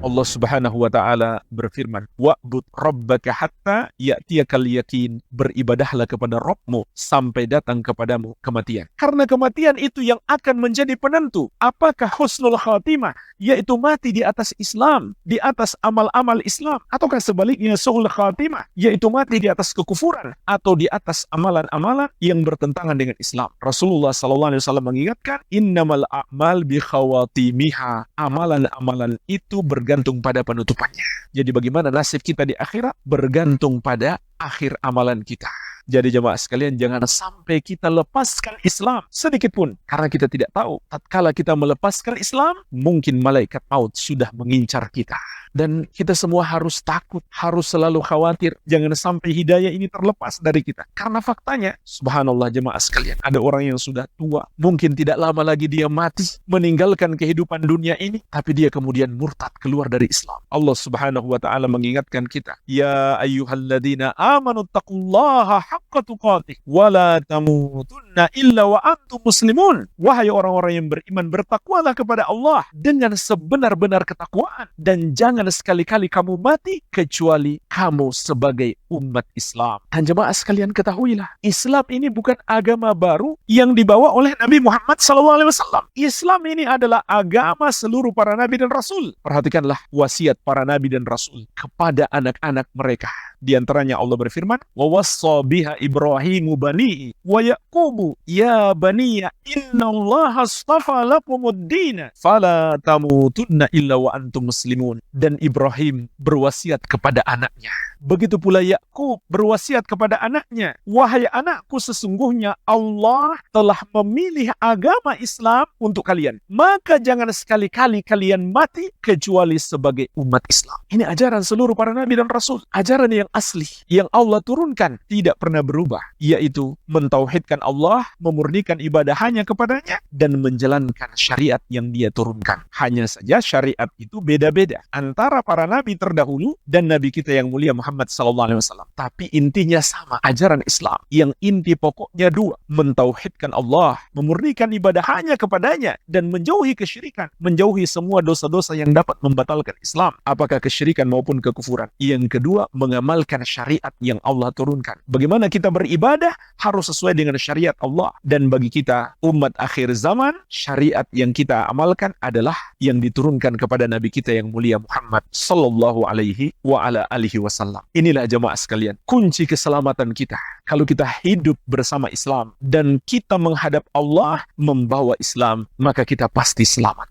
Allah Subhanahu wa taala berfirman, "Wa'bud rabbaka hatta ya'tiyakal yaqin." Beribadahlah kepada Rabbmu sampai datang kepadamu kematian. Karena kematian itu yang akan menjadi penentu apakah husnul khatimah, yaitu mati di atas Islam, di atas amal-amal Islam, ataukah sebaliknya su'ul khatimah, yaitu mati di atas kekufuran atau di atas amalan-amalan yang bertentangan dengan Islam. Rasulullah SAW mengingatkan, "Innamal a'mal bi khawatimiha." Amalan-amalan itu bergantung pada penutupannya. Jadi bagaimana nasib kita di akhirat bergantung pada akhir amalan kita. Jadi jemaah sekalian, jangan sampai kita lepaskan Islam sedikit pun, karena kita tidak tahu tatkala kita melepaskan Islam, mungkin malaikat maut sudah mengincar kita. Dan kita semua harus takut, harus selalu khawatir, jangan sampai hidayah ini terlepas dari kita. Karena faktanya, subhanallah jemaah sekalian, ada orang yang sudah tua, mungkin tidak lama lagi dia mati, meninggalkan kehidupan dunia ini, tapi dia kemudian murtad keluar dari Islam. Allah Subhanahu wa taala mengingatkan kita, "Ya ayyuhalladzina amanu taqullaha haqqa tuqatih wa la tamutunna illa wa antum muslimun." Wahai orang-orang yang beriman, bertakwalah kepada Allah dengan sebenar-benar ketakwaan, dan jangan sekali-kali kamu mati kecuali kamu sebagai umat Islam. Dan jemaah sekalian ketahuilah, Islam ini bukan agama baru yang dibawa oleh Nabi Muhammad SAW. Islam ini adalah agama seluruh para nabi dan rasul. Perhatikanlah wasiat para nabi dan rasul kepada anak-anak mereka. Di antaranya Allah berfirman, "Wa wassa biha Ibrahimu banihi wa Yaqubu ya baniya innallaha astafa lakumuddin fala tamutunna illa wa antum muslimun." Dan Ibrahim berwasiat kepada anaknya. Begitu pula Yakub berwasiat kepada anaknya, "Wahai anakku, sesungguhnya Allah telah memilih agama Islam untuk kalian. Maka jangan sekali-kali kalian mati kecuali sebagai umat Islam." Ini ajaran seluruh para nabi dan rasul. Ajaran yang asli, yang Allah turunkan, tidak pernah berubah. Yaitu mentauhidkan Allah, memurnikan ibadah hanya kepadanya, dan menjalankan syariat yang dia turunkan. Hanya saja syariat itu beda-beda antara para nabi terdahulu dan nabi kita yang mulia Muhammad SAW. Tapi intinya sama, ajaran Islam. Yang inti pokoknya dua, mentauhidkan Allah, memurnikan ibadah hanya kepadanya, dan menjauhi kesyirikan, menjauhi semua dosa-dosa yang dapat membatalkan Islam, apakah kesyirikan maupun kekufuran. Yang kedua, mengamalkan syariat yang Allah turunkan. Bagaimana kita beribadah harus sesuai dengan syariat Allah. Dan bagi kita umat akhir zaman, syariat yang kita amalkan adalah yang diturunkan kepada nabi kita yang mulia Muhammad sallallahu alaihi wa ala alihi wasallam. Inilah jemaah sekalian, kunci keselamatan kita. Kalau kita hidup bersama Islam dan kita menghadap Allah membawa Islam, maka kita pasti selamat.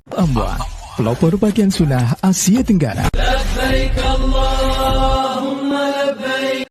Pelopor bagian sunnah Asia Tenggara.